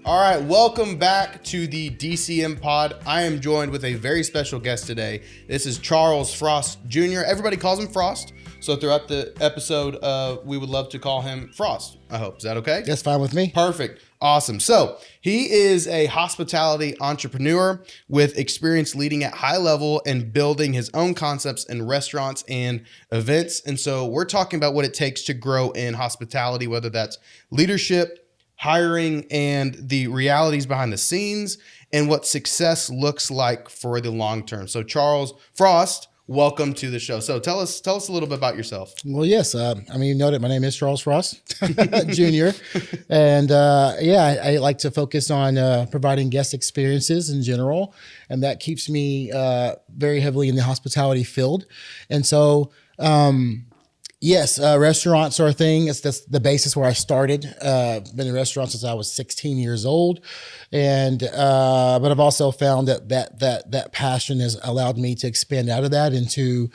All right, welcome back to the DCM Pod. I am joined with a very special guest today. This is Charles Frost Jr. Everybody calls him Frost. So throughout the episode, we would love to call him Frost. I hope. Is that okay? That's fine with me. Perfect. Awesome. So he is a hospitality entrepreneur with experience leading at high level and building his own concepts in restaurants and events. And so we're talking about what it takes to grow in hospitality, whether that's leadership, hiring, and the realities behind the scenes, and what success looks like for the long term. So Charles Frost, welcome to the show. So tell us a little bit about yourself. Well, yes. You know that my name is Charles Frost Jr. And I like to focus on providing guest experiences in general. And that keeps me very heavily in the hospitality field. And so, yes, restaurants are a thing. That's the basis where I started. Been in restaurants since I was 16 years old, and but I've also found that passion has allowed me to expand out of that into,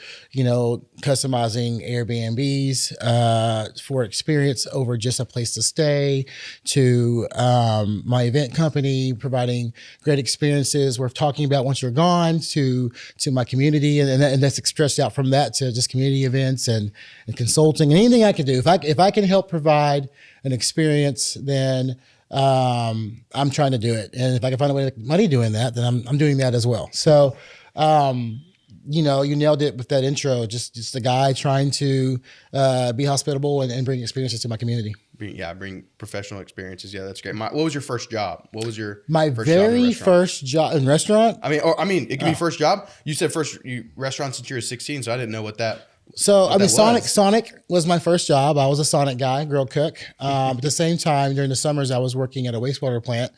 customizing Airbnbs for experience over just a place to stay, to my event company providing great experiences worth talking about once you're gone, to my community, and that's stretched out from that to just community events and consulting and anything I can do. If I can help provide an experience, then I'm trying to do it. And if I can find a way to make money doing that, then I'm doing that as well. So, you nailed it with that intro. Just a guy trying to be hospitable and bring experiences to my community. Bring professional experiences. Yeah, that's great. What was your first job? What was your first job in restaurant? It could be first job. You said restaurant since you were 16, so I didn't know what that. Sonic was my first job. I was a Sonic guy, grill cook. At the same time, during the summers, I was working at a wastewater plant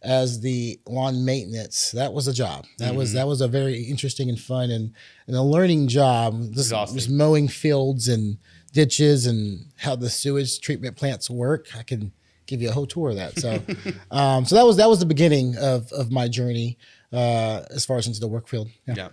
as the lawn maintenance. That was a job. That was a very interesting and fun and a learning job. Just mowing fields and ditches and how the sewage treatment plants work. I can give you a whole tour of that. So, so that was the beginning of my journey as far as into the work field. Yeah.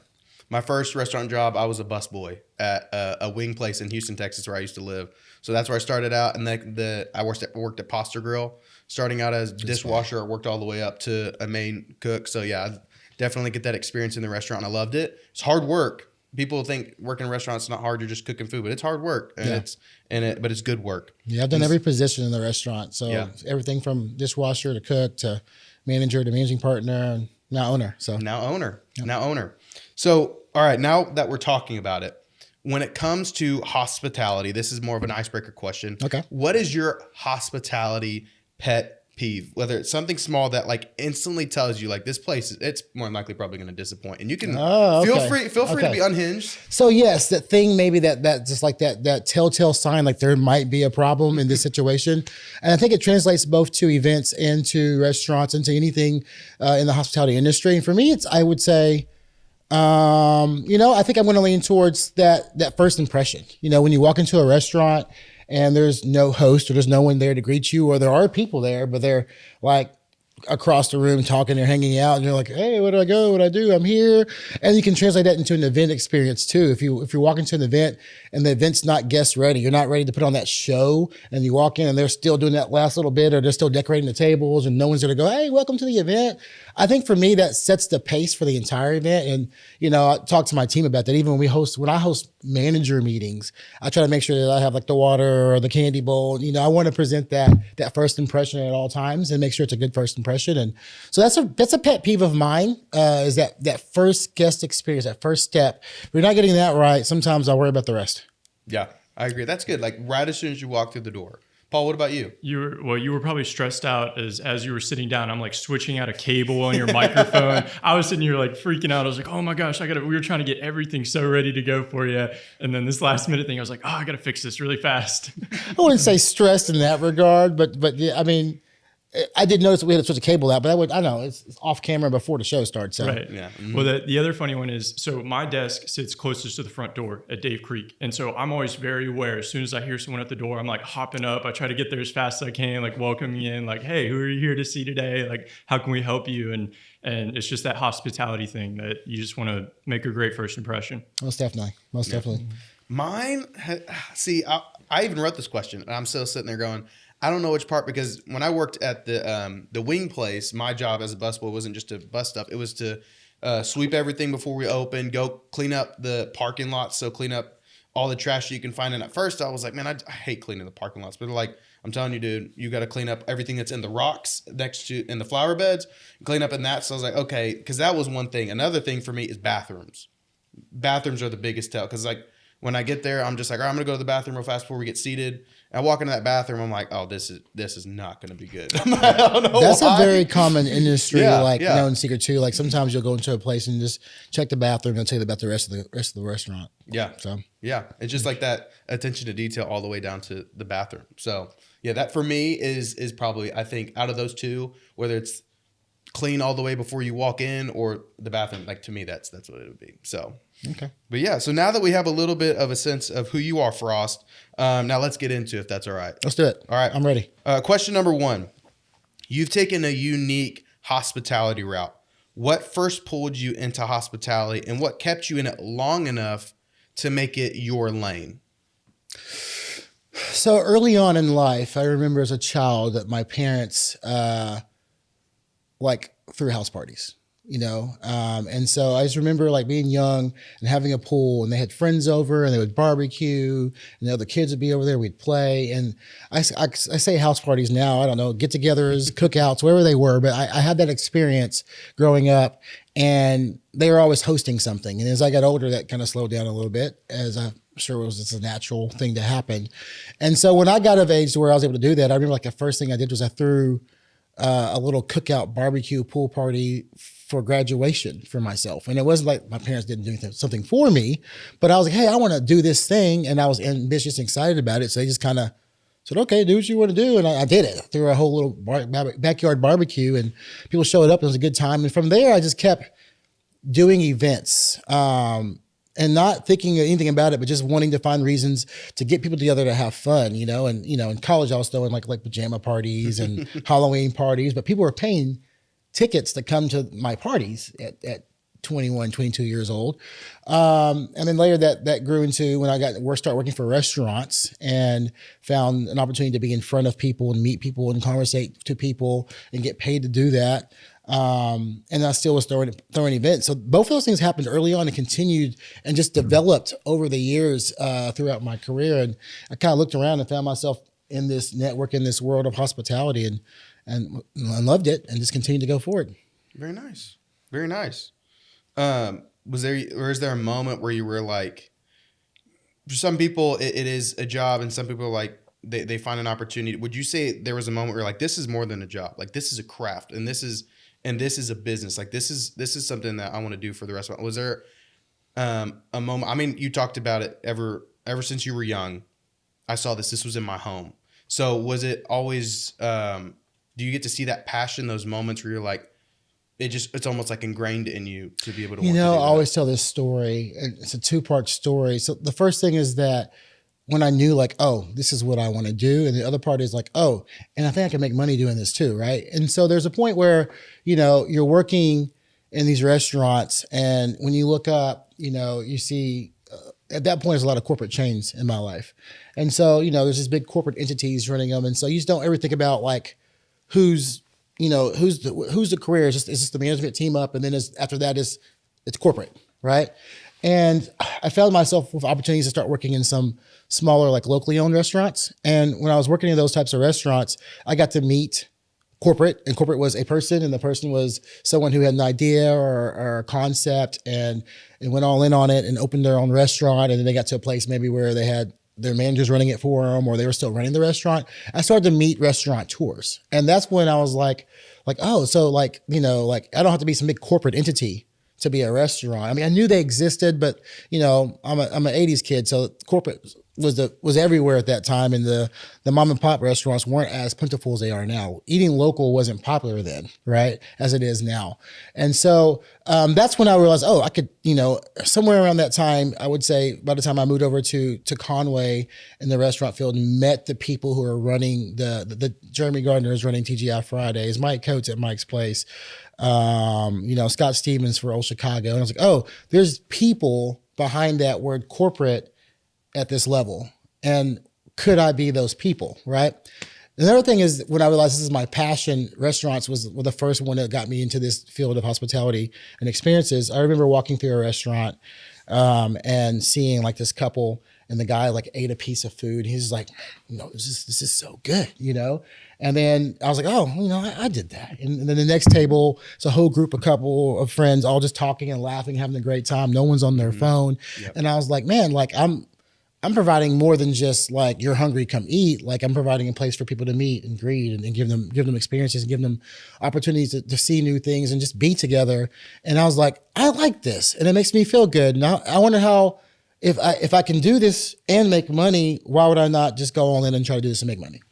My first restaurant job, I was a busboy at a wing place in Houston, Texas, where I used to live. So that's where I started out. And I worked at Pasta Grill, starting out as dishwasher. I worked all the way up to a main cook. So yeah, I definitely get that experience in the restaurant. I loved it. It's hard work. People think working in restaurants is not hard. You're just cooking food, but it's hard work, but it's good work. Yeah, I've done every position in the restaurant. So everything from dishwasher to cook to manager to managing partner and now owner. Now owner. So, all right, now that we're talking about it, when it comes to hospitality, this is more of an icebreaker question. Okay. What is your hospitality pet peeve? Whether it's something small that like instantly tells you like this place, it's more than likely probably going to disappoint. And you can feel free to be unhinged. So yes, that thing maybe that just like that telltale sign, like there might be a problem in this situation. And I think it translates both to events and to restaurants and to anything in the hospitality industry. And for me, I would say, I think I'm going to lean towards that first impression. When you walk into a restaurant and there's no host or there's no one there to greet you, or there are people there, but they're like across the room talking, they're hanging out, and you're like, hey, where do I go? What do I do? I'm here. And you can translate that into an event experience too. If you're walking to an event and the event's not guest ready, you're not ready to put on that show, and you walk in and they're still doing that last little bit, or they're still decorating the tables and no one's going to go, hey, welcome to the event. I think for me, that sets the pace for the entire event. And, I talk to my team about that. Even when I host manager meetings, I try to make sure that I have like the water or the candy bowl. I want to present that first impression at all times and make sure it's a good first impression. And so that's a pet peeve of mine, is that first guest experience, that first step. If you're not getting that right, sometimes I worry about the rest. Yeah, I agree. That's good. Like right as soon as you walk through the door. Paul, what about you? You were probably stressed out as you were sitting down. I'm like switching out a cable on your microphone. I was sitting here like freaking out. I was like, oh my gosh, we were trying to get everything so ready to go for you. And then this last minute thing, I was like, oh, I got to fix this really fast. I wouldn't say stressed in that regard, but yeah, I mean, I did notice we had to switch a cable out, but I know it's off camera before the show starts. So. Right. Yeah. Mm-hmm. Well, the other funny one is, so my desk sits closest to the front door at Dave Creek. And so I'm always very aware. As soon as I hear someone at the door, I'm like hopping up. I try to get there as fast as I can, like welcoming in, like, hey, who are you here to see today? Like, how can we help you? And it's just that hospitality thing that you just want to make a great first impression. Most definitely. Mine, see, I even wrote this question and I'm still sitting there going, I don't know which part, because when I worked at the wing place, my job as a busboy wasn't just to bus stuff. It was to sweep everything before we open, go clean up the parking lots. So clean up all the trash you can find. And at first I was like, man, I hate cleaning the parking lots. But they're like, I'm telling you, dude, you got to clean up everything that's in the rocks next to in the flower beds, clean up in that. So I was like, okay, because that was one thing. Another thing for me is bathrooms. Bathrooms are the biggest tell, because like when I get there, I'm just like, all right, I'm gonna go to the bathroom real fast before we get seated. And I walk into that bathroom, I'm like, oh, this is not gonna be good. I don't know That's why. a very common industry, Yeah. known secret too. Like sometimes you'll go into a place and just check the bathroom and tell you about the rest of the restaurant. Yeah. So Yeah. It's just like that attention to detail all the way down to the bathroom. So yeah, that for me is probably, I think, out of those two, whether it's clean all the way before you walk in or the bathroom, like to me, that's what it would be. So okay. but yeah, so now that we have a little bit of a sense of who you are, Frost, now let's get into it, if that's all right. Let's do it. All right. I'm ready. Question number 1. You've taken a unique hospitality route. What first pulled you into hospitality, and what kept you in it long enough to make it your lane? So early on in life, I remember as a child that my parents threw house parties, and so I just remember like being young and having a pool, and they had friends over and they would barbecue, and the other kids would be over there, we'd play. And I say house parties now, I don't know, get-togethers, cookouts, wherever they were, but I had that experience growing up, and they were always hosting something. And as I got older, that kind of slowed down a little bit, as I'm sure it was just a natural thing to happen. And so when I got of age to where I was able to do that, I remember like the first thing I did was I threw a little cookout barbecue pool party for graduation for myself. And it wasn't like my parents didn't do something for me, but I was like, hey, I want to do this thing. And I was ambitious and excited about it. So they just kind of said, okay, do what you want to do. And I did it. I threw a whole little backyard barbecue, and people showed up. It was a good time. And from there, I just kept doing events. And not thinking anything about it, but just wanting to find reasons to get people together to have fun, And, in college, I was throwing like pajama parties and Halloween parties, but people were paying tickets to come to my parties at 21, 22 years old. And then later that grew into when I started working for restaurants and found an opportunity to be in front of people and meet people and conversate to people and get paid to do that. And I still was throwing events. So both of those things happened early on and continued and just developed over the years throughout my career. And I kind of looked around and found myself in this network, in this world of hospitality, and I loved it and just continued to go forward. Very nice. Very nice. Is there a moment where you were like, for some people it is a job, and some people are like, they find an opportunity. Would you say there was a moment where you're like, this is more than a job, like this is a craft, and this is a business, like this is something that I want to do for the rest of my life? Was there a moment? I mean, you talked about it ever since you were young. I saw this was in my home. So was it always, do you get to see that passion, those moments where you're like, it's almost like ingrained in you to be able to want to do that? I always tell this story. It's a 2-part story. So the first thing is that when I knew like, oh, this is what I want to do. And the other part is like, oh, and I think I can make money doing this too, right? And so there's a point where, you're working in these restaurants, and when you look up, you see, at that point, there's a lot of corporate chains in my life. And so, there's these big corporate entities running them. And so you just don't ever think about like who's the career. It's just the management team up. And then after that it's corporate, right? And I found myself with opportunities to start working in some smaller, like locally owned restaurants. And when I was working in those types of restaurants, I got to meet corporate, and corporate was a person, and the person was someone who had an idea or a concept and went all in on it and opened their own restaurant. And then they got to a place maybe where they had their managers running it for them, or they were still running the restaurant. I started to meet restaurateurs. And that's when I was like, oh, so like, I don't have to be some big corporate entity to be a restaurant. I mean, I knew they existed, but I'm an 80s kid, so corporate was everywhere at that time, and the mom and pop restaurants weren't as plentiful as they are now. Eating local wasn't popular then, right, as it is now. And so that's when I realized, oh, I could, somewhere around that time, I would say by the time I moved over to Conway in the restaurant field and met the people who are running the Jeremy Gardner is running TGI Fridays, Mike Coates at Mike's Place, Scott Stevens for Old Chicago. And I was like, oh, there's people behind that word corporate at this level. And could I be those people, right? Another thing is when I realized this is my passion, restaurants was the first one that got me into this field of hospitality and experiences. I remember walking through a restaurant and seeing like this couple, and the guy like ate a piece of food. He's like, this is so good, And then I was like, oh, I did that. And then the next table, it's a whole group, a couple of friends, all just talking and laughing, having a great time. No one's on their phone. Yep. And I was like, man, like I'm providing more than just like you're hungry, come eat. Like I'm providing a place for people to meet and greet and give them experiences and give them opportunities to see new things and just be together. And I was like, I like this, and it makes me feel good. Now I wonder how. If I can do this and make money, why would I not just go all in and try to do this and make money?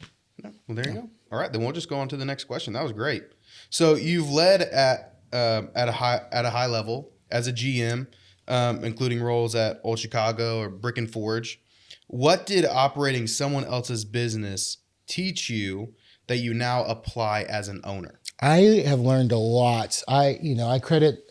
Well, there you go. All right, then we'll just go on to the next question. That was great. So you've led at a high level as a GM, including roles at Old Chicago or Brick and Forge. What did operating someone else's business teach you that you now apply as an owner? I have learned a lot. I credit.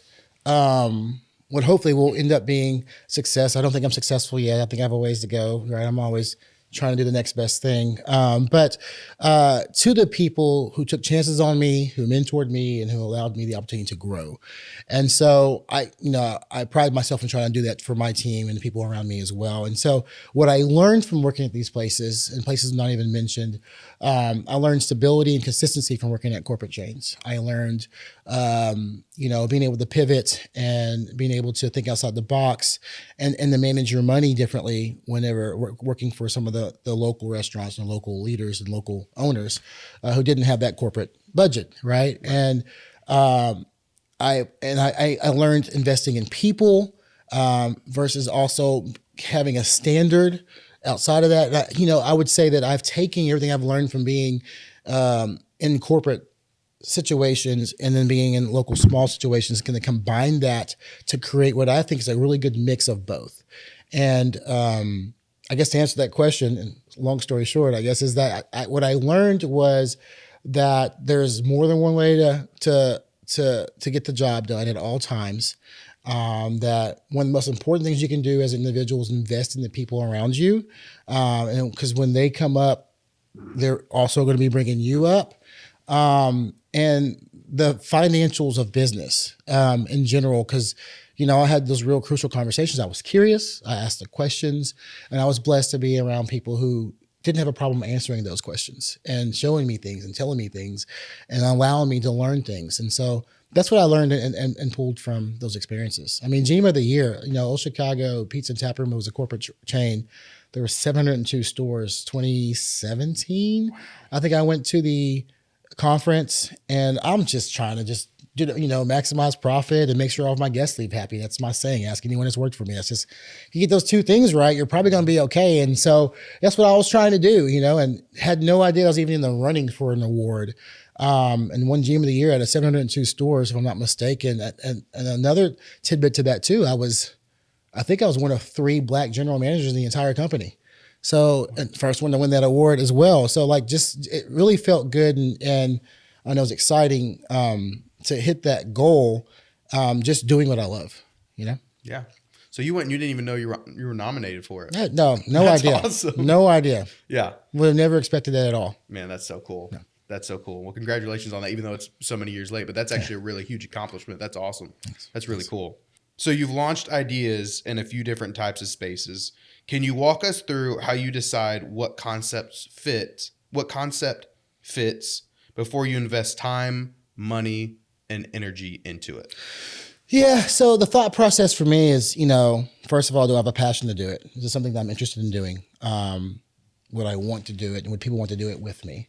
What hopefully will end up being success. I don't think I'm successful yet. I think I have a ways to go, right? I'm always trying to do the next best thing. But to the people who took chances on me, who mentored me, and who allowed me the opportunity to grow. And so I pride myself in trying to do that for my team and the people around me as well. And so what I learned from working at these places, and places not even mentioned, I learned stability and consistency from working at corporate chains. I learned, being able to pivot and being able to think outside the box and to manage your money differently whenever working for some of the local restaurants and local leaders and local owners who didn't have that corporate budget, right? And I learned investing in people versus also having a standard outside of that. I would say that I've taken everything I've learned from being in corporate situations and then being in local small situations, going to combine that to create what I think is a really good mix of both. And I guess to answer that question, and long story short, I guess, is that what I learned was that there's more than one way to get the job done at all times. That one of the most important things you can do as an individual is invest in the people around you. And because when they come up, they're also going to be bringing you up. And the financials of business in general, because, I had those real crucial conversations. I was curious. I asked the questions, and I was blessed to be around people who didn't have a problem answering those questions and showing me things and telling me things and allowing me to learn things. And so that's what I learned and pulled from those experiences. I mean, GM of the Year, Old Chicago Pizza and Tap Room was a corporate chain. There were 702 stores, 2017. Wow. I think I went to the conference, and I'm just trying to maximize profit and make sure all of my guests leave happy. That's my saying. Ask anyone that's worked for me. That's just, if you get those two things right, you're probably going to be okay. And so that's what I was trying to do, and had no idea I was even in the running for an award. And won GM of the Year at 702 stores, if I'm not mistaken. And another tidbit to that too, I think I was one of 3 Black general managers in the entire company. So, and first one to win that award as well. So it really felt good. And I know it was exciting to hit that goal, just doing what I love, Yeah. So you didn't even know you were nominated for it. Yeah, no That's idea. Awesome. No idea. Yeah. Would have never expected that at all. Man, that's so cool. No. That's so cool. Well, congratulations on that, even though it's so many years late, but that's actually a really huge accomplishment. That's awesome. Thanks. That's really cool. So you've launched ideas in a few different types of spaces. Can you walk us through how you decide what concept fits before you invest time, money, and energy into it? Yeah. So the thought process for me is, first of all, do I have a passion to do it? Is this something that I'm interested in doing? Would I want to do it? And would people want to do it with me?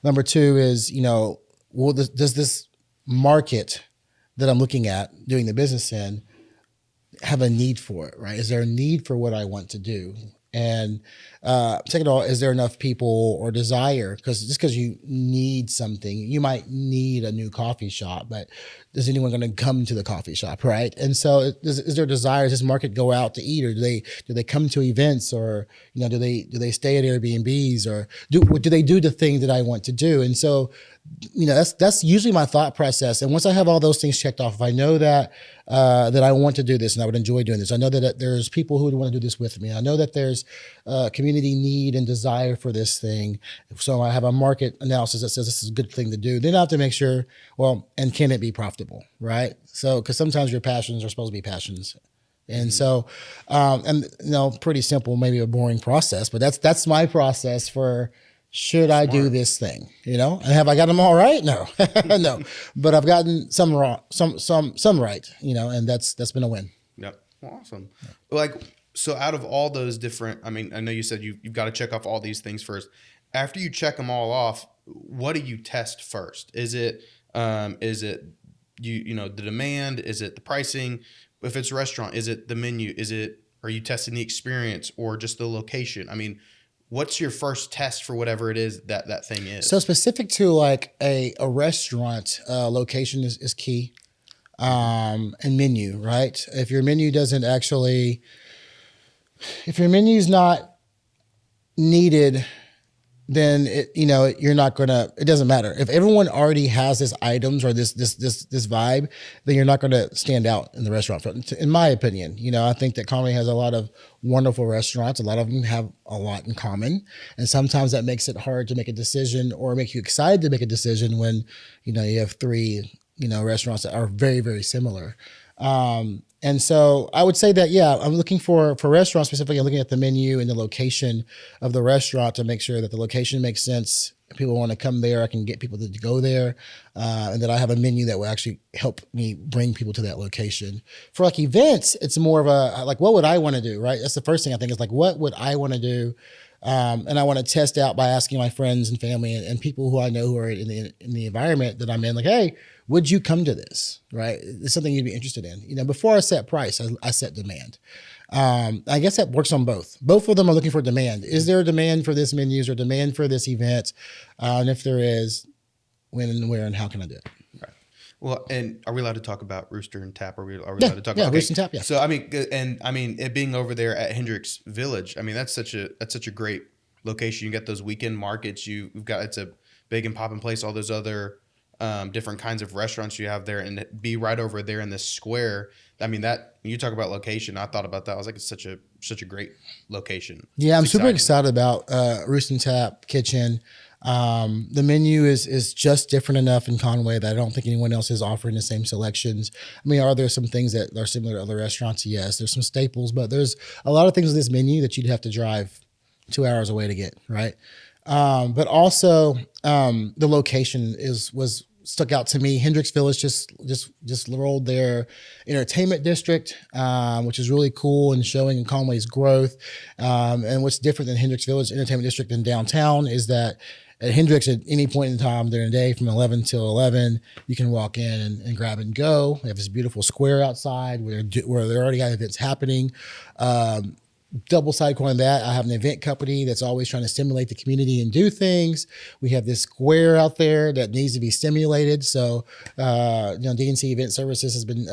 Number 2 is, does this market that I'm looking at doing the business in have a need for it, right? Is there a need for what I want to do? And second of all, is there enough people or desire? Because just because you need something, you might need a new coffee shop, but is anyone going to come to the coffee shop, right? And so, is there a desire? Does this market go out to eat, or do they come to events, or do they stay at Airbnbs, or do they do the thing that I want to do? And so, that's usually my thought process. And once I have all those things checked off, if I know that that I want to do this and I would enjoy doing this, I know that there's people who would want to do this with me. I know that there's community need and desire for this thing. So I have a market analysis that says this is a good thing to do. Then I have to make sure, and can it be profitable, right? So, because sometimes your passions are supposed to be passions. And so, pretty simple, maybe a boring process, but that's my process for, should I do this thing? And have I got them all right? No, no, but I've gotten some wrong, some right, and that's been a win. Yep. Well, awesome. Like, so out of all those different, I mean, I know you said you've got to check off all these things first. After you check them all off, what do you test first? Is it the demand? Is it the pricing? If it's a restaurant, is it the menu? Are you testing the experience or just the location? I mean, what's your first test for whatever it is that thing is? So specific to like a restaurant, location is key, and menu, right? If your menu is not needed, then you're not gonna. It doesn't matter if everyone already has this items or this vibe. Then you're not gonna stand out in the restaurant. In my opinion, I think that Conway has a lot of wonderful restaurants. A lot of them have a lot in common, and sometimes that makes it hard to make a decision or make you excited to make a decision when you have three restaurants that are very, very similar. And so I would say that, I'm looking for restaurants specifically. I'm looking at the menu and the location of the restaurant to make sure that the location makes sense. If people want to come there, I can get people to go there, and that I have a menu that will actually help me bring people to that location. For like events, it's more of a, like, what would I want to do, right? That's the first thing I think is like, what would I want to do? And I want to test out by asking my friends and family and people who I know who are in the environment that I'm in, like, hey, would you come to this, right? It's something you'd be interested in. Before I set price, I set demand. I guess that works on both. Both of them are looking for demand. Is there a demand for this menu or demand for this event? And if there is, when and where and how can I do it? Right. Well, and are we allowed to talk about Rooster and Tap? Are we allowed to talk about Rooster and Tap? Yeah. So it being over there at Hendricks Village, I mean that's such a great location. You got those weekend markets. It's a big and popping place. All those other different kinds of restaurants you have there, and be right over there in this square. I mean, that when you talk about location, I thought about that. I was like, it's such a great location. Yeah, I'm super excited about Roost and Tap Kitchen. The menu is just different enough in Conway that I don't think anyone else is offering the same selections. I mean, are there some things that are similar to other restaurants? Yes, there's some staples, but there's a lot of things in this menu that you'd have to drive 2 hours away to get, right? But also the location was stuck out to me. Hendricks Village just rolled their entertainment district, which is really cool and showing Conway's growth. And what's different than Hendricks Village Entertainment District in downtown is that at Hendricks, at any point in time during the day from 11 till 11, you can walk in and grab and go. They have this beautiful square outside where they already got events happening. Double side coin that, I have an event company that's always trying to stimulate the community and do things. We have this square out there that needs to be stimulated. So, DNC Event Services has been,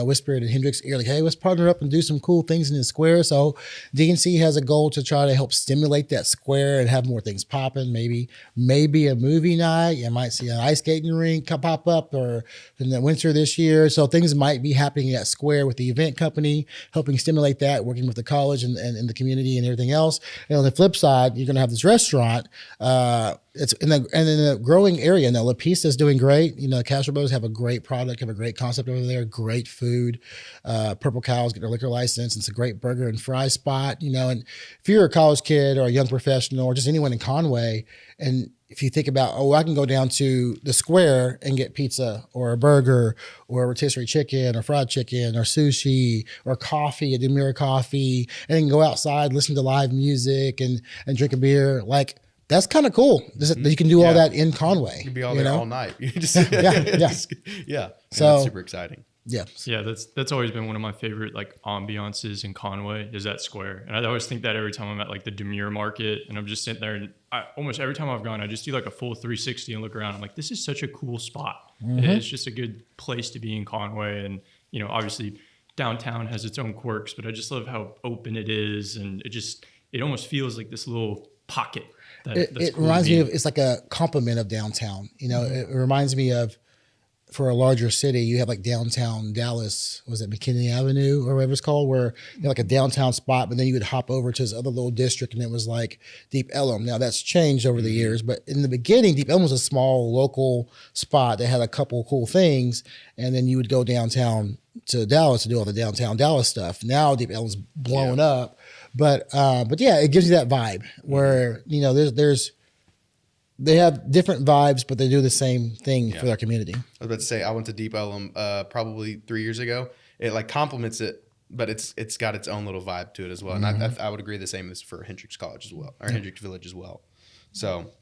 whispered in Hendricks' ear, like, hey, let's partner up and do some cool things in the square. So DNC has a goal to try to help stimulate that square and have more things popping. Maybe a movie night. You might see an ice skating rink pop up or in the winter this year. So things might be happening in that square with the event company, helping stimulate that, working with the college and the community and everything else. And on the flip side, you're going to have this restaurant. It's in a growing area. Now, La Pista is doing great. Castro Brothers have a great product, have a great concept over there, great food. Purple Cows get their liquor license. It's a great burger and fry spot, and if you're a college kid or a young professional or just anyone in Conway, and if you think about, I can go down to the square and get pizza or a burger or a rotisserie chicken or fried chicken or sushi or coffee at Demira Coffee, and then go outside, listen to live music and drink a beer. Like, that's kind of cool. You can do all that in Conway. You can be all there all night. You just, yeah. yeah. So that's super exciting. Yeah. Yeah, that's always been one of my favorite like ambiances in Conway is that square. And I always think that every time I'm at like the Demure Market and I'm just sitting there and almost every time I've gone, I just do like a full 360 and look around. I'm like, this is such a cool spot. It's just a good place to be in Conway. And, you know, obviously downtown has its own quirks, but I just love how open it is. And it almost feels like this little pocket. It cool reminds me of, it's like a complement of downtown. You know, it reminds me of, for a larger city, you have like downtown Dallas, was it McKinney Avenue or whatever it's called, where you know, like a downtown spot, but then you would hop over to this other little district and it was like Deep Ellum. Now that's changed over the years, but in the beginning, Deep Ellum was a small local spot that had a couple of cool things. And then you would go downtown to Dallas to do all the downtown Dallas stuff. Now Deep Ellum's blown up, but yeah, it gives you that vibe where, you know, they have different vibes, but they do the same thing for their community. I was about to say, I went to Deep Ellum probably 3 years ago. It like complements it, but it's got its own little vibe to it as well. And I would agree the same as for Hendricks College as well, or Hendricks Village as well. So,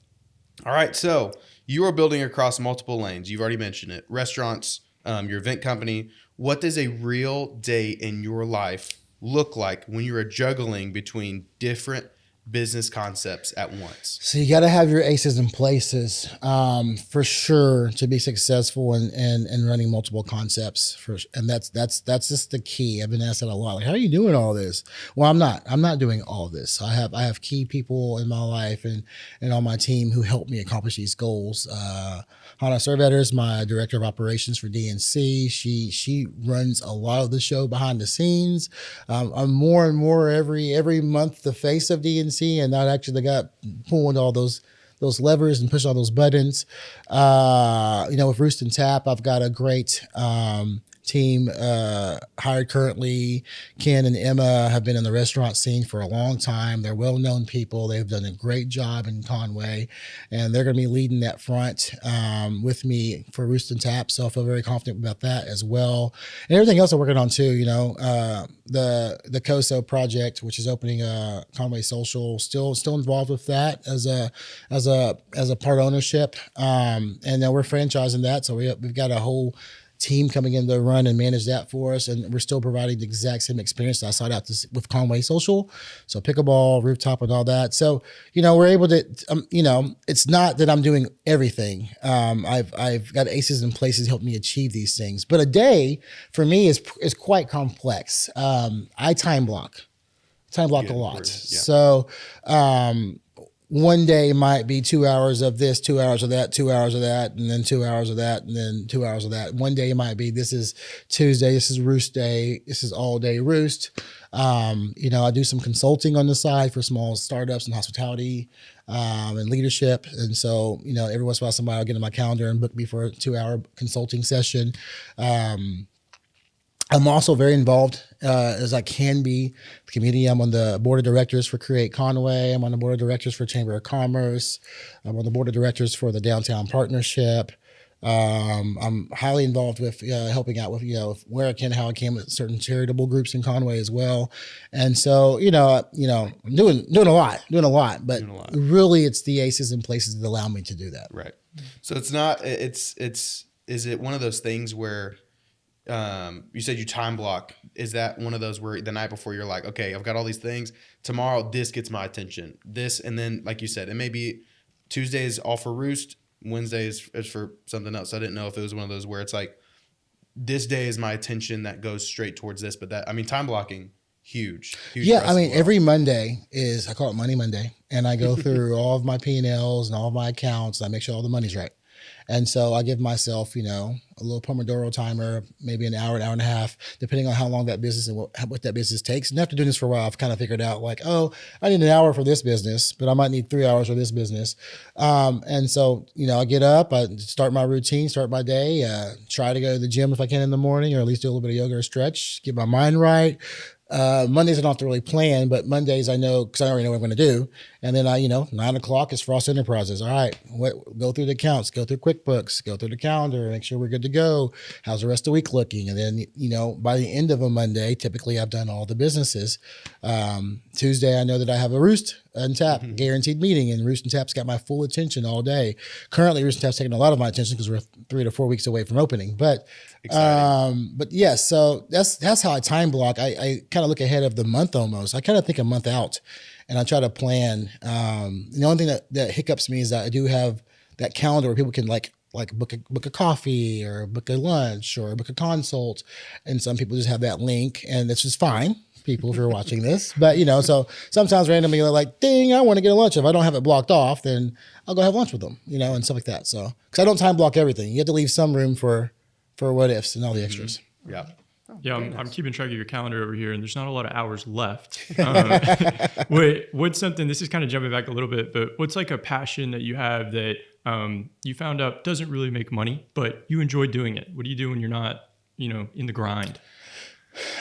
all right. So you are building across multiple lanes. You've already mentioned it. Restaurants, your event company. What does a real day in your life look like when you are juggling between different business concepts at once? So you got to have your aces in places for sure to be successful in running multiple concepts. And that's just the key. I've been asked that a lot. Like, how are you doing all this? Well, I'm not doing all this. I have key people in my life and on my team who help me accomplish these goals. Hannah Servetter is my director of operations for DNC. She runs a lot of the show behind the scenes. I'm more and more every month the face of DNC, and not actually the guy pulling all those levers and push all those buttons. You know, with Roost and Tap, I've got a great team hired currently. Ken and Emma have been in the restaurant scene for a long time. They're well-known people. They've done a great job in Conway, and they're going to be leading that front with me for Roost and Tap. So I feel very confident about that as well. And everything else I'm working on too, you know, the COSO project, which is opening Conway Social, still involved with that as a part ownership. And now we're franchising that. So we've got a whole team coming in to run and manage that for us, and we're still providing the exact same experience that I sought out with Conway Social, so pickleball, rooftop, and all that. So you know, we're able to, you know, it's not that I'm doing everything. I've got aces in places to help me achieve these things. But a day for me is quite complex. I time block a lot. Yeah. So one day might be 2 hours of this, 2 hours of that, 2 hours of that, and then 2 hours of that, and then 2 hours of that. One day might be, this is Tuesday, this is Roost Day, this is all day Roost. You know, I do some consulting on the side for small startups and hospitality and leadership. And so, you know, every once in a while somebody will get in my calendar and book me for a 2-hour consulting session. I'm also very involved as I can be in the community. I'm on the board of directors for Create Conway. I'm on the board of directors for Chamber of Commerce. I'm on the board of directors for the Downtown Partnership. I'm highly involved with helping out with, you know, where I can, how I can with certain charitable groups in Conway as well. And so, you know, I'm doing a lot, but really it's the aces in places that allow me to do that. Right. So it's not, is it one of those things where, you said you time block. Is that one of those where the night before you're like, okay, I've got all these things. Tomorrow, this gets my attention. This, and then, like you said, it may be Tuesday is all for Roost. Wednesday is for something else. I didn't know if it was one of those where it's like, this day is my attention that goes straight towards this. But that, I mean, time blocking, huge. Yeah, I mean, every Monday is, I call it Money Monday. And I go through all of my P&Ls and all of my accounts. And I make sure all the money's right. And so I give myself, you know, a little Pomodoro timer, maybe an hour and a half, depending on how long that business and what that business takes. And after doing this for a while, I've kind of figured out like, oh, I need an hour for this business, but I might need 3 hours for this business. And so, you know, I get up, I start my routine, start my day, try to go to the gym if I can in the morning, or at least do a little bit of yoga or stretch, get my mind right. Mondays I don't have to really plan, but Mondays I know, because I already know what I'm going to do. And then 9 o'clock is Frost Enterprises. All right, go through the accounts, go through QuickBooks, go through the calendar, make sure we're good to go. How's the rest of the week looking? And then, by the end of a Monday, typically I've done all the businesses. Tuesday, I know that I have a Roost and Tap guaranteed meeting, and Roost and Tap's got my full attention all day. Currently, Roost and Tap's taking a lot of my attention because we're 3 to 4 weeks away from opening. But yes, so that's how I time block. I kind of look ahead of the month almost. I kind of think a month out, and I try to plan. The only thing that hiccups me is that I do have that calendar where people can like book a coffee or book a lunch or book a consult, and some people just have that link, and that's just fine. People, if you're watching this, but so sometimes randomly they're like, ding, I want to get a lunch. If I don't have it blocked off, then I'll go have lunch with them, and stuff like that. So, because I don't time block everything, you have to leave some room for what ifs and all the extras. Yeah. Yeah, I'm keeping track of your calendar over here, and there's not a lot of hours left. What's something, this is kind of jumping back a little bit, but what's like a passion that you have that you found out doesn't really make money, but you enjoy doing it? What do you do when you're not, in the grind?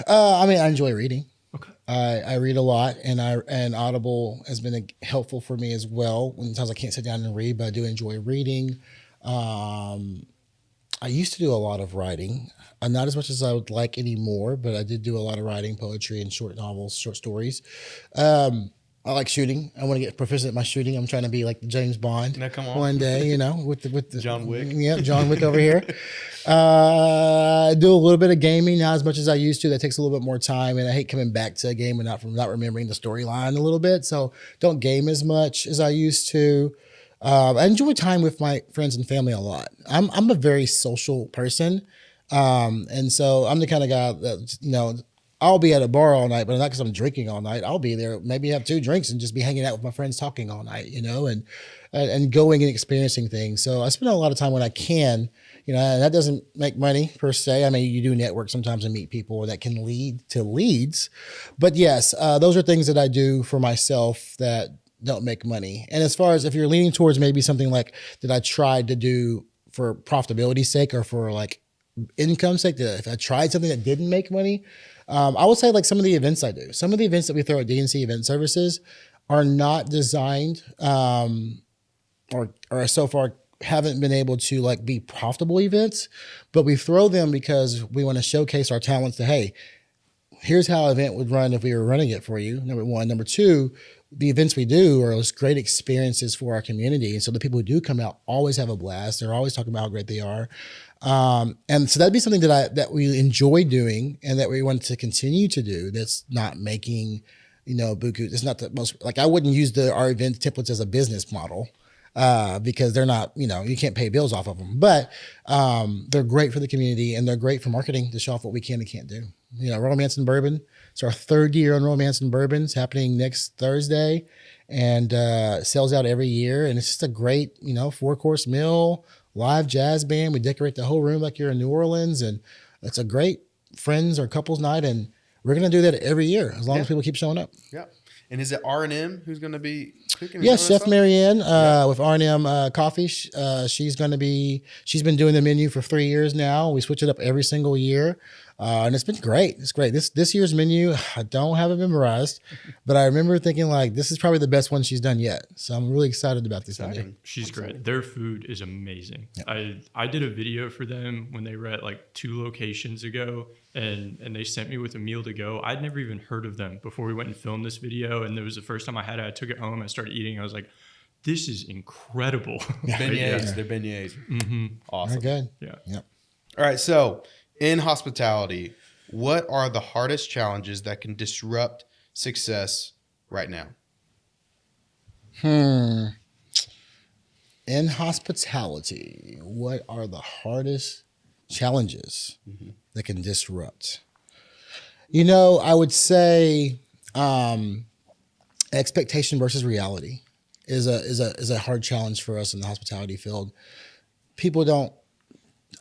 I enjoy reading. Okay. I read a lot, and Audible has been helpful for me as well. Sometimes I can't sit down and read, but I do enjoy reading. I used to do a lot of writing, not as much as I would like anymore, but I did do a lot of writing, poetry, and short novels, short stories. I like shooting. I want to get proficient at my shooting. I'm trying to be like James Bond one day, with the John Wick. Yeah, John Wick over here. I do a little bit of gaming, not as much as I used to. That takes a little bit more time, and I hate coming back to a game and not remembering the storyline a little bit. So don't game as much as I used to. I enjoy time with my friends and family a lot. I'm a very social person, and so I'm the kind of guy that I'll be at a bar all night, but not because I'm drinking all night. I'll be there, maybe have 2 drinks and just be hanging out with my friends, talking all night, and going and experiencing things. So I spend a lot of time when I can, and that doesn't make money per se. You do network sometimes and meet people that can lead to leads. But yes, those are things that I do for myself that don't make money. And as far as if you're leaning towards maybe something like that I tried to do for profitability's sake or for like income sake, that if I tried something that didn't make money, I would say like some of the events I do. Some of the events that we throw at DNC Event Services are not designed or so far haven't been able to like be profitable events, but we throw them because we want to showcase our talents to, hey, here's how an event would run if we were running it for you, number one. Number two, the events we do are just great experiences for our community. And so the people who do come out always have a blast. They're always talking about how great they are. And so that'd be something that we enjoy doing and that we want to continue to do. That's not making, buku. It's not the most, like I wouldn't use our event templates as a business model. Because they're not, you can't pay bills off of them, but they're great for the community and they're great for marketing to show off what we can and can't do. Romance and Bourbon. It's our 3rd year on Romance and Bourbon. It's happening next Thursday and sells out every year. And it's just a great, 4-course meal, live jazz band. We decorate the whole room like you're in New Orleans, and it's a great friends or couples night. And we're going to do that every year as long as people keep showing up. Yeah. And is it R&M who's going to be cooking? Yeah, Chef Marianne with R&M Coffee. She's been doing the menu for 3 years now. We switch it up every single year. And it's been great. It's great. This year's menu, I don't have it memorized, but I remember thinking like, this is probably the best one she's done yet. So I'm really excited about this menu. She's great. Their food is amazing. Yep. I did a video for them when they were at like 2 locations ago, and they sent me with a meal to go. I'd never even heard of them before we went and filmed this video. And it was the first time I had it. I took it home. I started eating. I was like, this is incredible. Beignets. They're beignets. Mm-hmm. Very Awesome. good. Yeah. Yep. All right. So in hospitality, what are the hardest challenges that can disrupt success right now? In hospitality, what are the hardest challenges that can disrupt? I would say expectation versus reality is a hard challenge for us in the hospitality field.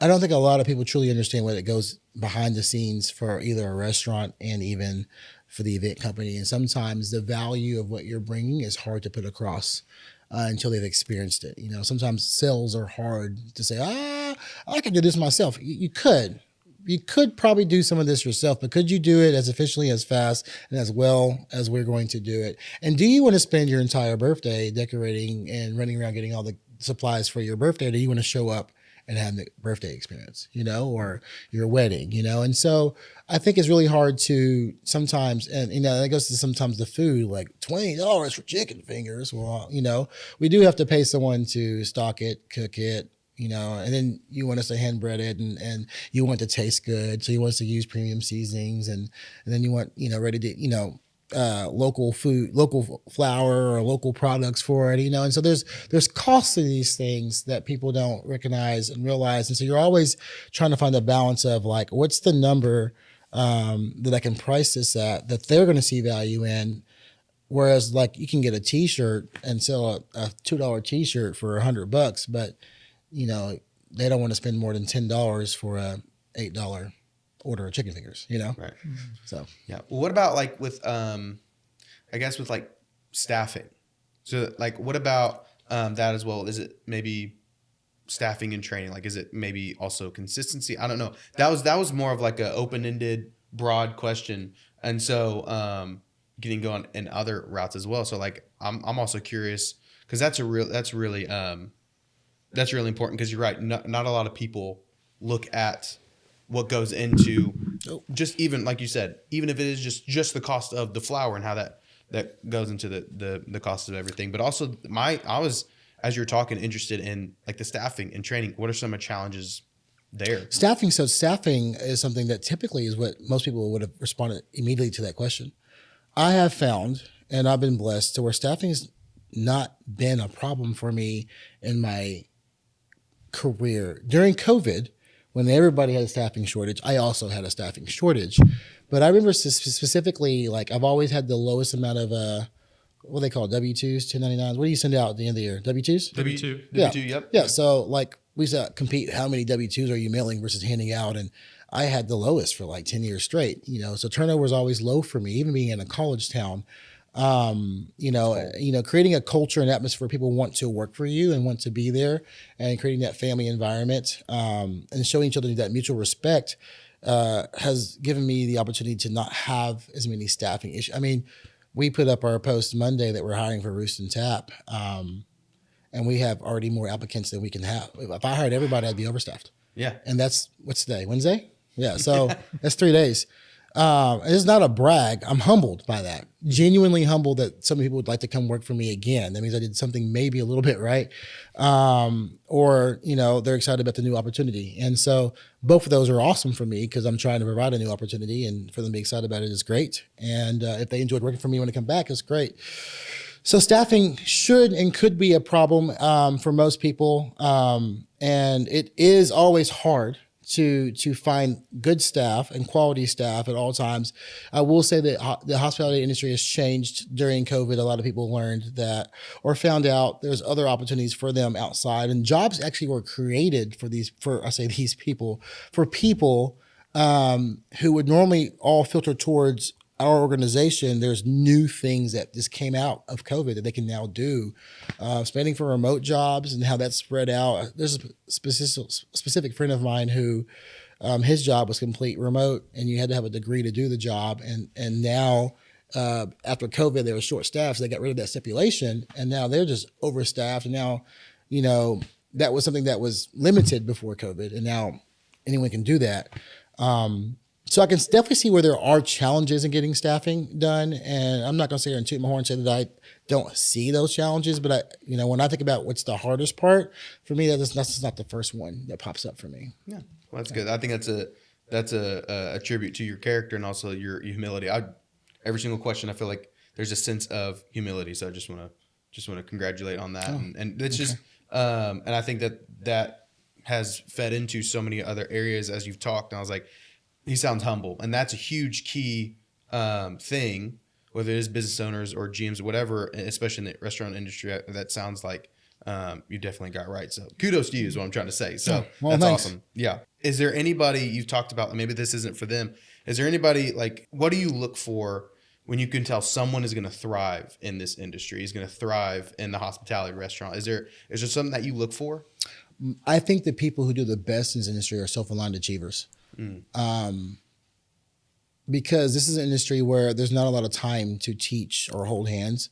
I don't think a lot of people truly understand what it goes behind the scenes for either a restaurant and even for the event company. And sometimes the value of what you're bringing is hard to put across until they've experienced it. Sometimes sales are hard to say, I can do this myself. You could, you could probably do some of this yourself, but could you do it as efficiently, as fast, and as well as we're going to do it? And do you want to spend your entire birthday decorating and running around getting all the supplies for your birthday? Or do you want to show up and have the birthday experience, or your wedding, And so I think it's really hard to sometimes, and, that goes to sometimes the food, like $20 for chicken fingers. Well, we do have to pay someone to stock it, cook it, and then you want us to hand bread it and you want it to taste good. So you want us to use premium seasonings and then you want, ready to, local food, local flour or local products for it, and so there's costs to these things that people don't recognize and realize. And so you're always trying to find a balance of like, what's the number that I can price this at that they're going to see value in. Whereas like you can get a t-shirt and sell a $2 t-shirt for $100, but they don't want to spend more than $10 for a $8 order of chicken fingers, Right. Mm-hmm. So, yeah. Well, what about like with, I guess with like staffing? So like, what about that as well? Is it maybe staffing and training? Like, is it maybe also consistency? I don't know. That was more of like a open-ended, broad question. And so, getting going in other routes as well. So like, I'm also curious because that's really important because you're right. Not a lot of people look at what goes into just even like you said, even if it is just the cost of the flour and how that goes into the cost of everything. But also I was, as you're talking, interested in like the staffing and training. What are some of the challenges there? Staffing. So staffing is something that typically is what most people would have responded immediately to that question. I have found, and I've been blessed to where staffing has not been a problem for me in my career. During COVID, when everybody had a staffing shortage, I also had a staffing shortage. But I remember specifically, like I've always had the lowest amount of, what do they call it? W-2s, 1099s. What do you send out at the end of the year? W-2s? W-2. Yeah. W-2, yep. Yeah. So like we used to compete how many W-2s are you mailing versus handing out. And I had the lowest for like 10 years straight, so turnover was always low for me, even being in a college town. Creating a culture and atmosphere where people want to work for you and want to be there and creating that family environment, and showing each other that mutual respect, has given me the opportunity to not have as many staffing issues. I mean, we put up our post Monday that we're hiring for Roost and Tap. And we have already more applicants than we can have. If I hired everybody, I'd be overstaffed. Yeah. And that's, what's today? Wednesday? Yeah. So that's 3 days. It's not a brag. I'm humbled by that. Genuinely humbled that some people would like to come work for me again. That means I did something maybe a little bit right. Or they're excited about the new opportunity. And so both of those are awesome for me because I'm trying to provide a new opportunity, and for them to be excited about it is great. And if they enjoyed working for me when they come back, it's great. So staffing should and could be a problem for most people. And it is always hard to find good staff and quality staff at all times. I will say that the hospitality industry has changed during COVID. A lot of people learned that or found out there's other opportunities for them outside, and jobs actually were created for people who would normally all filter towards our organization. There's new things that just came out of COVID that they can now do. Spending for remote jobs and how that's spread out. There's a specific friend of mine who his job was complete remote, and you had to have a degree to do the job. And now after COVID, they were short staffed, so they got rid of that stipulation, and now they're just overstaffed. And now, that was something that was limited before COVID, and now anyone can do that. So I can definitely see where there are challenges in getting staffing done. And I'm not going to sit here and toot my horn and say that I don't see those challenges. But when I think about what's the hardest part, for me, that's not the first one that pops up for me. Yeah, well, that's good. I think that's a tribute to your character and also your humility. Every single question, I feel like there's a sense of humility. So I just want to congratulate on that. Oh, and it's just, and I think that has fed into so many other areas as you've talked. And I was like, he sounds humble, and that's a huge key thing, whether it is business owners or GMs or whatever, especially in the restaurant industry. That sounds like you definitely got right. So kudos to you is what I'm trying to say. So that's thanks. Awesome. Yeah. Is there anybody you've talked about, maybe this isn't for them, is there anybody, like, what do you look for when you can tell someone is going to thrive in this industry, he's going to thrive in the hospitality restaurant? Is there something that you look for? I think the people who do the best in this industry are self-aligned achievers. Because this is an industry where there's not a lot of time to teach or hold hands.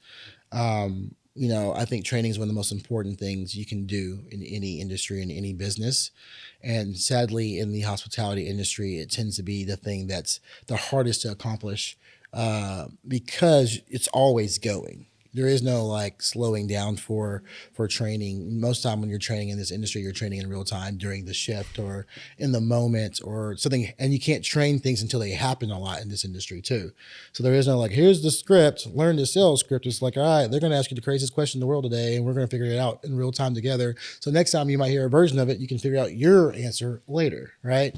I think training is one of the most important things you can do in any industry, in any business. And sadly, in the hospitality industry, it tends to be the thing that's the hardest to accomplish because it's always going. There is no like slowing down for training. Most time when you're training in this industry, you're training in real time during the shift or in the moment or something. And you can't train things until they happen a lot in this industry too. So there is no like, here's the script, learn the sales script. It's like, all right, they're going to ask you the craziest question in the world today, and we're going to figure it out in real time together. So next time you might hear a version of it, you can figure out your answer later, right?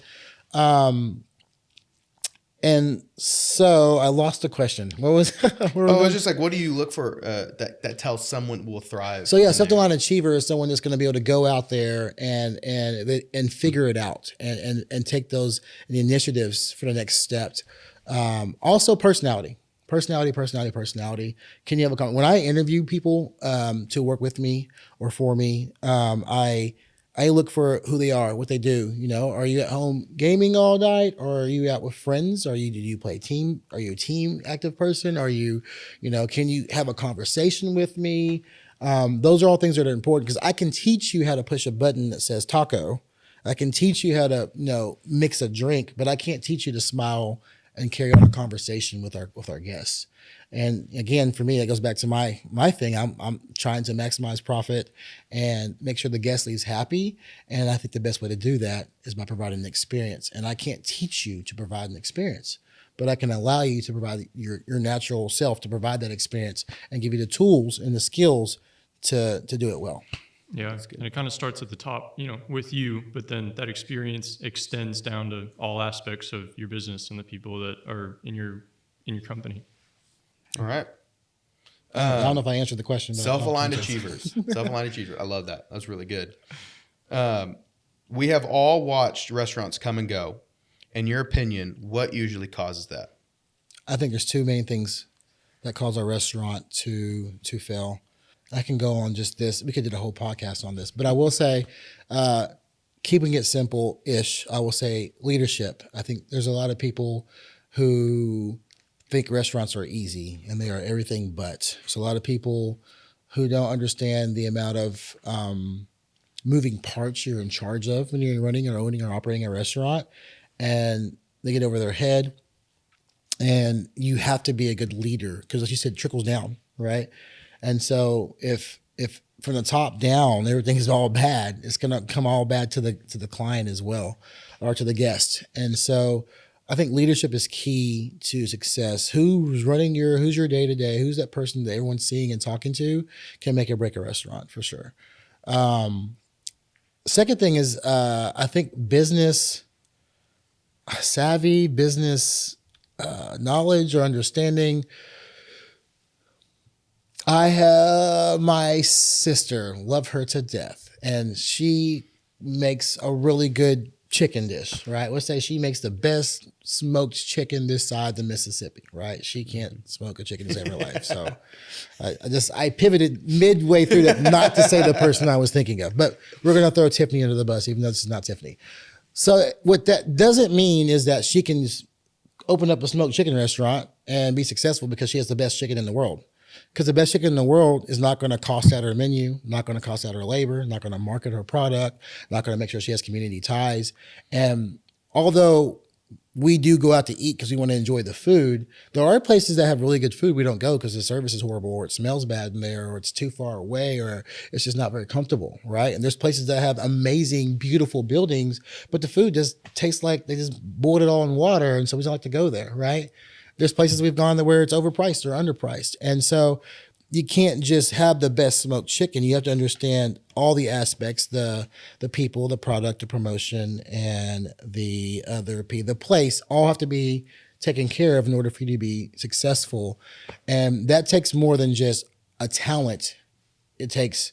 And so I lost the question. What was? It was just like, what do you look for that tells someone will thrive? So yeah, self-reliant achiever is someone that's going to be able to go out there and figure it out and take those the initiatives for the next step. Also, personality. Can you have a comment? When I interview people to work with me or for me, I look for who they are, what they do. Are you at home gaming all night, or are you out with friends? Do you play team? Are you a team active person? Are you, can you have a conversation with me? Those are all things that are important because I can teach you how to push a button that says taco. I can teach you how to, mix a drink, but I can't teach you to smile and carry on a conversation with our guests. And again, for me, that goes back to my thing. I'm trying to maximize profit and make sure the guest leaves happy. And I think the best way to do that is by providing an experience. And I can't teach you to provide an experience, but I can allow you to provide your natural self to provide that experience and give you the tools and the skills to do it well. Yeah, and it kind of starts at the top, with you, but then that experience extends down to all aspects of your business and the people that are in your company. All right. I don't know if I answered the question. Self-aligned achievers. Self-aligned achiever. I love that. That's really good. We have all watched restaurants come and go. In your opinion, what usually causes that? I think there's two main things that cause our restaurant to fail. I can go on just this. We could do a whole podcast on this, but I will say, keeping it simple-ish, I will say leadership. I think there's a lot of people who think restaurants are easy and they are everything but. So a lot of people who don't understand the amount of moving parts you're in charge of when you're running or owning or operating a restaurant, and they get over their head. And you have to be a good leader because, like you said, it trickles down, right? And so if from the top down everything is all bad, it's going to come all bad to the client as well, or to the guest. And so I think leadership is key to success. Who's your day to day? Who's that person that everyone's seeing and talking to can make or break a restaurant for sure. Second thing is I think business savvy, business knowledge or understanding. I have my sister, love her to death, and she makes a really good chicken dish, right? Let's say she makes the best smoked chicken this side of the Mississippi, right? She can't smoke a chicken to save her life. So I pivoted midway through that, not to say the person I was thinking of, but we're going to throw Tiffany under the bus, even though this is not Tiffany. So what that doesn't mean is that she can open up a smoked chicken restaurant and be successful because she has the best chicken in the world. Because the best chicken in the world is not going to cost out her menu, not going to cost out her labor, not going to market her product, not going to make sure she has community ties. And although we do go out to eat because we want to enjoy the food, there are places that have really good food we don't go because the service is horrible, or it smells bad in there, or it's too far away, or it's just not very comfortable, right? And there's places that have amazing, beautiful buildings, but the food just tastes like they just boiled it all in water, and so we don't like to go there, right? There's places we've gone to where it's overpriced or underpriced. And so you can't just have the best smoked chicken. You have to understand all the aspects, the people, the product, the promotion, and the place all have to be taken care of in order for you to be successful. And that takes more than just a talent. It takes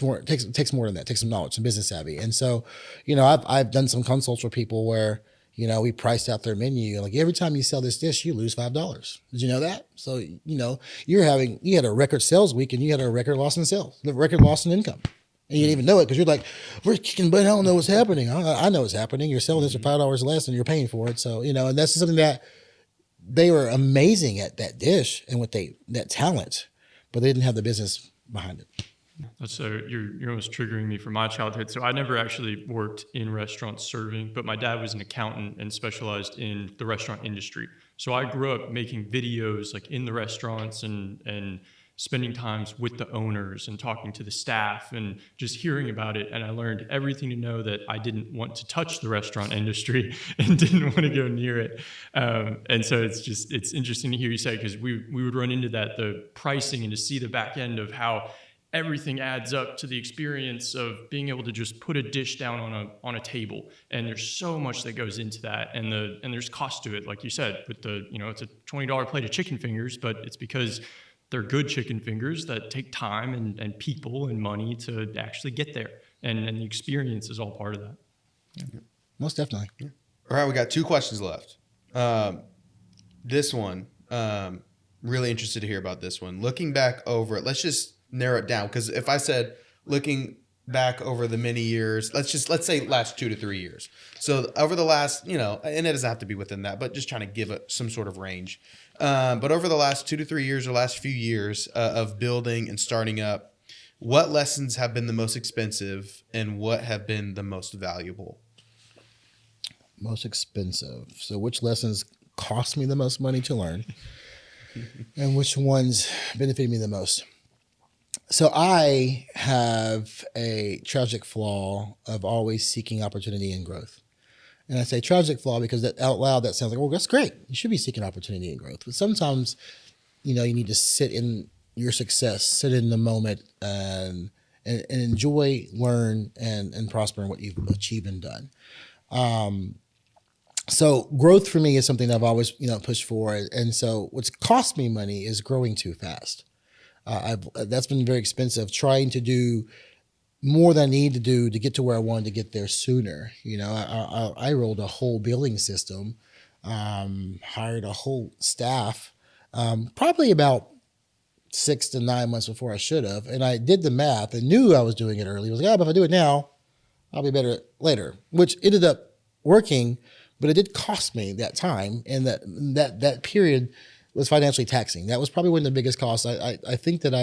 more than that. It takes some knowledge, some business savvy. And so, I've done some consults for people where, we priced out their menu. Like every time you sell this dish, you lose $5. Did you know that? So, you had a record sales week and you had a record loss in sales, the record loss in income, And you didn't even know it because you're like, we're kicking butt. I don't know what's happening. I know what's happening. You're selling this for $5 less and you're paying for it. So, and that's something that they were amazing at, that dish and that talent, but they didn't have the business behind it. So you're almost triggering me from my childhood. So I never actually worked in restaurants serving, but my dad was an accountant and specialized in the restaurant industry. So I grew up making videos like in the restaurants and spending times with the owners and talking to the staff and just hearing about it. And I learned everything to know that I didn't want to touch the restaurant industry and didn't want to go near it. And so it's interesting to hear you say, because we would run into that, the pricing, and to see the back end of how everything adds up to the experience of being able to just put a dish down on a table. And there's so much that goes into that, and there's cost to it, like you said, with it's a $20 plate of chicken fingers, but it's because they're good chicken fingers that take time and people and money to actually get there. And the experience is all part of that. Yeah. Most definitely. Yeah. All right, we got 2 questions left. This one, really interested to hear about this one. Looking back over it, let's just narrow it down, because if I said looking back over the many years, let's say last 2 to 3 years. So over the last, and it doesn't have to be within that, but just trying to give it some sort of range. But over the last 2 to 3 years or last few years of building and starting up, what lessons have been the most expensive and what have been the most valuable? Most expensive. So which lessons cost me the most money to learn and which ones benefited me the most? So I have a tragic flaw of always seeking opportunity and growth. And I say tragic flaw because that out loud, that sounds like, well, that's great. You should be seeking opportunity and growth. But sometimes, you need to sit in your success, sit in the moment and enjoy, learn, and prosper in what you've achieved and done. So growth for me is something that I've always, pushed for. And so what's cost me money is growing too fast. That's been very expensive, trying to do more than I need to do to get to where I wanted to get there sooner. I rolled a whole billing system, hired a whole staff, probably about 6 to 9 months before I should have. And I did the math and knew I was doing it early. I was like, but if I do it now, I'll be better later, which ended up working, but it did cost me that time. And that period was financially taxing. That was probably one of the biggest costs. I think that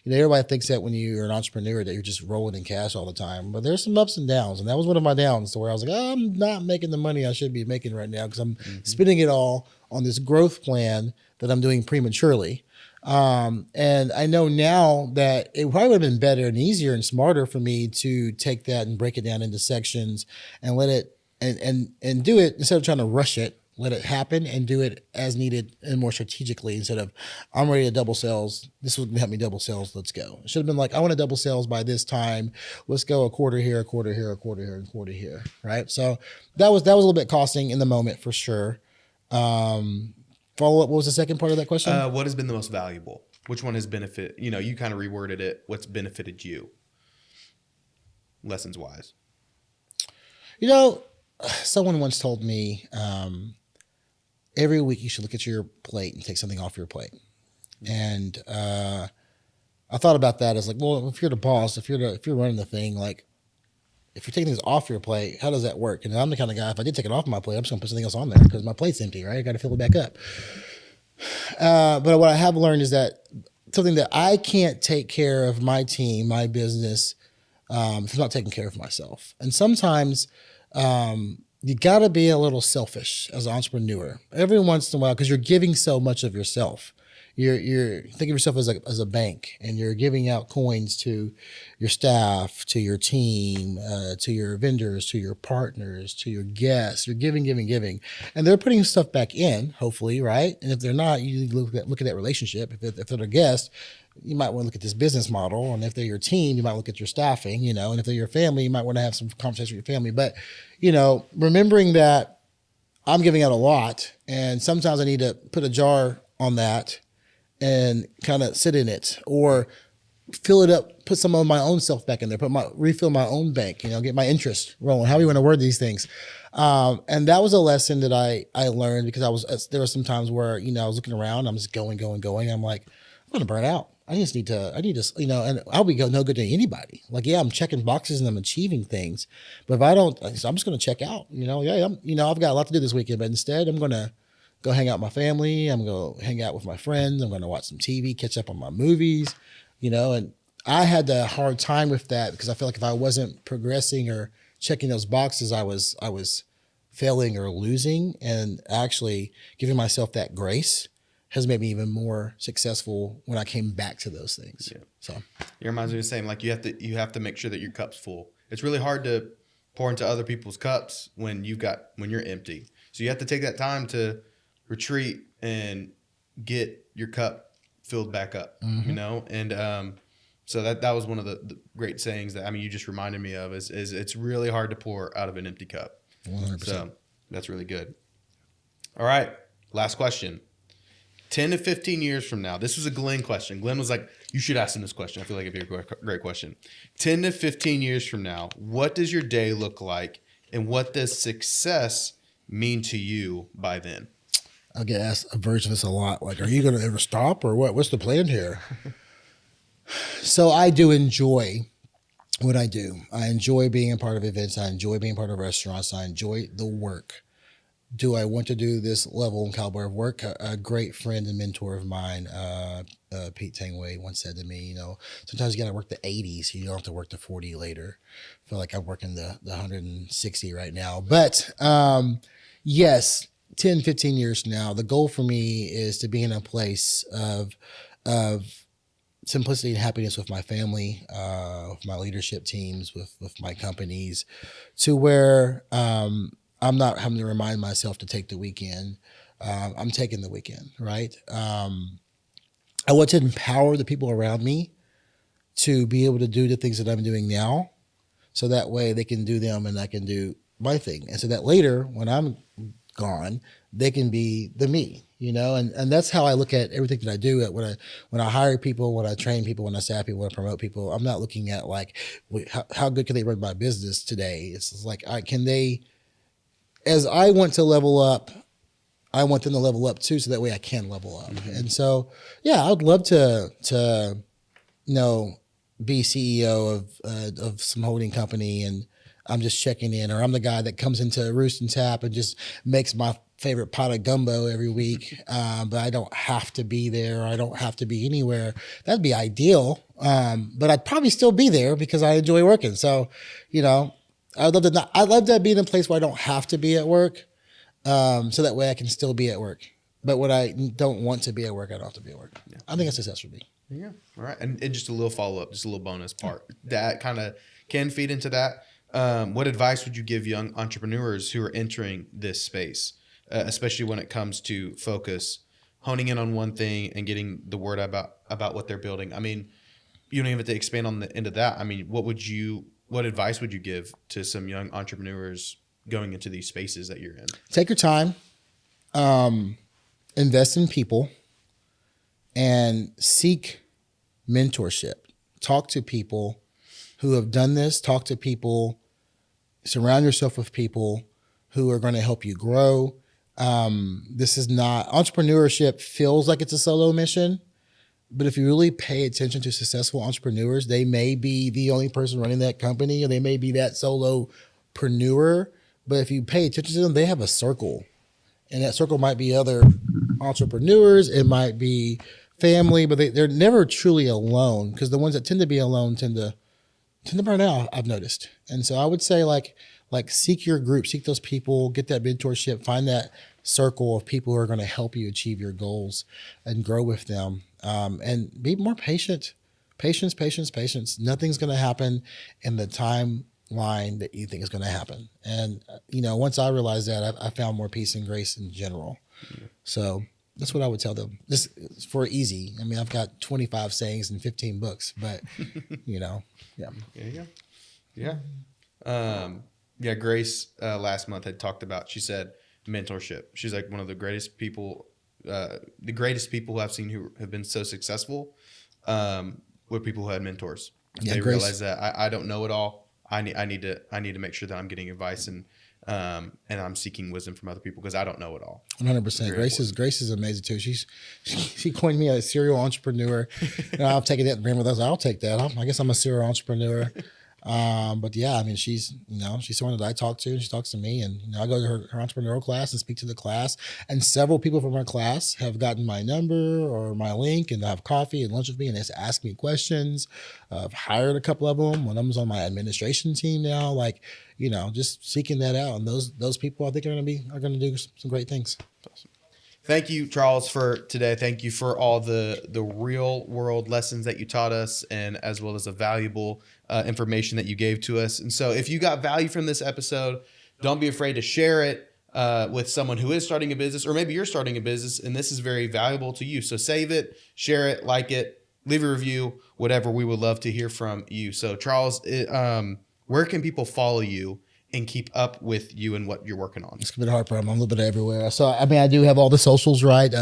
everybody thinks that when you're an entrepreneur that you're just rolling in cash all the time, but there's some ups and downs. And that was one of my downs, to where I was like, I'm not making the money I should be making right now because I'm spending it all on this growth plan that I'm doing prematurely. And I know now that it probably would have been better and easier and smarter for me to take that and break it down into sections and let it and do it instead of trying to rush it. Let it happen and do it as needed and more strategically, instead of, I'm ready to double sales. This will help me double sales. Let's go. It should have been like, I want to double sales by this time. Let's go a quarter here, a quarter here, a quarter here, and a quarter here. Right. So that was a little bit costing in the moment for sure. Follow up. What was the second part of that question? What has been the most valuable? Which one has benefited? You kind of reworded it. What's benefited you? Lessons wise. Someone once told me, every week you should look at your plate and take something off your plate. And I thought about that as like, well, if you're the boss, if you're running the thing, like if you're taking things off your plate, how does that work? And I'm the kind of guy, if I did take it off my plate, I'm just gonna put something else on there because my plate's empty, right? I got to fill it back up. But what I have learned is that something that I can't take care of my team, my business, if I'm not taking care of myself. And sometimes, you got to be a little selfish as an entrepreneur every once in a while, because you're giving so much of yourself. You're thinking of yourself as a bank, and you're giving out coins to your staff, to your team, to your vendors, to your partners, to your guests. You're giving, and they're putting stuff back in, hopefully, right? And if they're not, you look at that relationship. If they're a guest, you might want to look at this business model, and if they're your team, you might look at your staffing, and if they're your family, you might want to have some conversation with your family. But remembering that I'm giving out a lot, and sometimes I need to put a jar on that and kind of sit in it, or fill it up, put some of my own self back in there, refill my own bank, get my interest rolling, however you want to word these things. And that was a lesson that I learned, because there were some times where, I was looking around, I'm just going. I'm like, I'm going to burn out. I need to, and I'll be no good to anybody. Like, yeah, I'm checking boxes and I'm achieving things, but if I don't, so I'm just going to check out, I've got a lot to do this weekend, but instead I'm going to go hang out with my family. I'm going to hang out with my friends. I'm going to watch some TV, catch up on my movies, and I had a hard time with that because I feel like if I wasn't progressing or checking those boxes, I was failing or losing, and actually giving myself that grace has made me even more successful when I came back to those things. Yeah. So it reminds me of saying, like, you have to make sure that your cup's full. It's really hard to pour into other people's cups when you're empty. So you have to take that time to retreat and get your cup filled back up, And so that was one of the great sayings that, you just reminded me of is it's really hard to pour out of an empty cup. 100%. So that's really good. All right. Last question. 10 to 15 years from now, this was a Glenn question. Glenn was like, you should ask him this question. I feel like it'd be a great question. 10 to 15 years from now, what does your day look like, and what does success mean to you by then? I get asked a version of this a lot. Like, are you going to ever stop, or what? What's the plan here? So I do enjoy what I do. I enjoy being a part of events. I enjoy being part of restaurants. I enjoy the work. Do I want to do this level and caliber of work? A great friend and mentor of mine, Pete Tangway, once said to me, sometimes you got to work the 80s. You don't have to work the 40 later. I feel like I'm working the 160 right now. But yes, 10, 15 years from now, the goal for me is to be in a place of simplicity and happiness with my family, with my leadership teams, with my companies, to where I'm not having to remind myself to take the weekend. I'm taking the weekend, right? I want to empower the people around me to be able to do the things that I'm doing now, so that way they can do them and I can do my thing. And so that later, when I'm gone, they can be the me, and that's how I look at everything that I do. When I hire people, when I train people, when I staff people, when I promote people, I'm not looking at like, how good can they run my business today? It's like, as I want to level up, I want them to level up too, so that way I can level up. Mm-hmm. And so, yeah, I would love to be CEO of some holding company, and I'm just checking in, or I'm the guy that comes into Roost and Tap and just makes my favorite pot of gumbo every week, but I don't have to be there. I don't have to be anywhere. That'd be ideal, but I'd probably still be there because I enjoy working. So, I'd love to be in a place where I don't have to be at work, so that way I can still be at work. But when I don't want to be at work, I don't have to be at work. Yeah. I think that's success for me. Yeah. All right. And just a little follow-up, just a little bonus part that kind of can feed into that. What advice would you give young entrepreneurs who are entering this space, especially when it comes to focus, honing in on one thing and getting the word about what they're building? You don't even have to expand into that. What advice would you give to some young entrepreneurs going into these spaces that you're in? Take your time, invest in people, and seek mentorship. Talk to people who have done this. Talk to people. Surround yourself with people who are going to help you grow. This is not, entrepreneurship feels like it's a solo mission, but if you really pay attention to successful entrepreneurs, they may be the only person running that company, or they may be that solopreneur. But if you pay attention to them, they have a circle, and that circle might be other entrepreneurs. It might be family, but they're never truly alone, because the ones that tend to be alone tend to burn out, I've noticed. And so I would say like seek your group, seek those people, get that mentorship, find that circle of people who are going to help you achieve your goals and grow with them. And be more patient. Patience. Nothing's going to happen in the timeline that you think is going to happen. And, once I realized that, I found more peace and grace in general. Mm-hmm. So that's what I would tell them. This is for easy. I've got 25 sayings and 15 books, but, yeah. Yeah. Grace last month had talked about, she said, mentorship. She's like, one of the greatest people who I've seen who have been so successful were people who had mentors. Yeah, they realize that I don't know it all. I need to make sure that I'm getting advice and And I'm seeking wisdom from other people because I don't know it all. 100%. Grace is amazing too. She coined me a serial entrepreneur. I've taken that and ran with us. I'll take that. I guess I'm a serial entrepreneur. But yeah, I mean, she's someone that I talk to, and she talks to me, and I go to her entrepreneurial class and speak to the class, and several people from her class have gotten my number or my link and have coffee and lunch with me and just ask me questions. I've hired a couple of them. One of them's on my administration team now, like, just seeking that out. And those people I think are going to do some great things. Awesome. Thank you, Charles, for today. Thank you for all the real world lessons that you taught us, and as well as the valuable information that you gave to us. And so if you got value from this episode, don't be afraid to share it with someone who is starting a business, or maybe you're starting a business and this is very valuable to you. So save it, share it, like it, leave a review, whatever. We would love to hear from you. So Charles, where can people follow you and keep up with you and what you're working on? It's a bit hard, but I'm a little bit everywhere. So, I mean, I do have all the socials, right?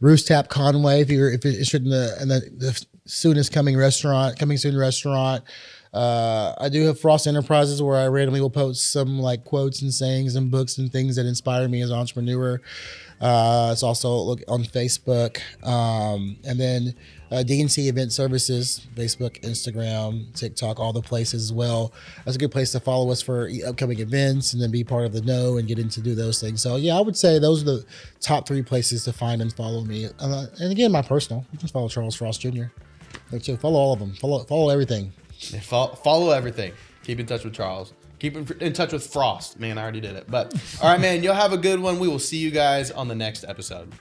Roost Tap Conway, if you're interested in the soonest coming soon restaurant. I do have Frost Enterprises, where I randomly will post some like quotes and sayings and books and things that inspire me as an entrepreneur. It's also on Facebook. And then DNC Event Services, Facebook, Instagram, TikTok, all the places as well. That's a good place to follow us for upcoming events and then be part of the know and get into do those things. So yeah, I would say those are the top 3 places to find and follow me. And again, my personal, you can follow Charles Frost Jr. Follow all of them. Follow everything. Yeah, follow everything. Keep in touch with Charles. Keep in touch with Frost. Man, I already did it. But all right, man, you'll have a good one. We will see you guys on the next episode.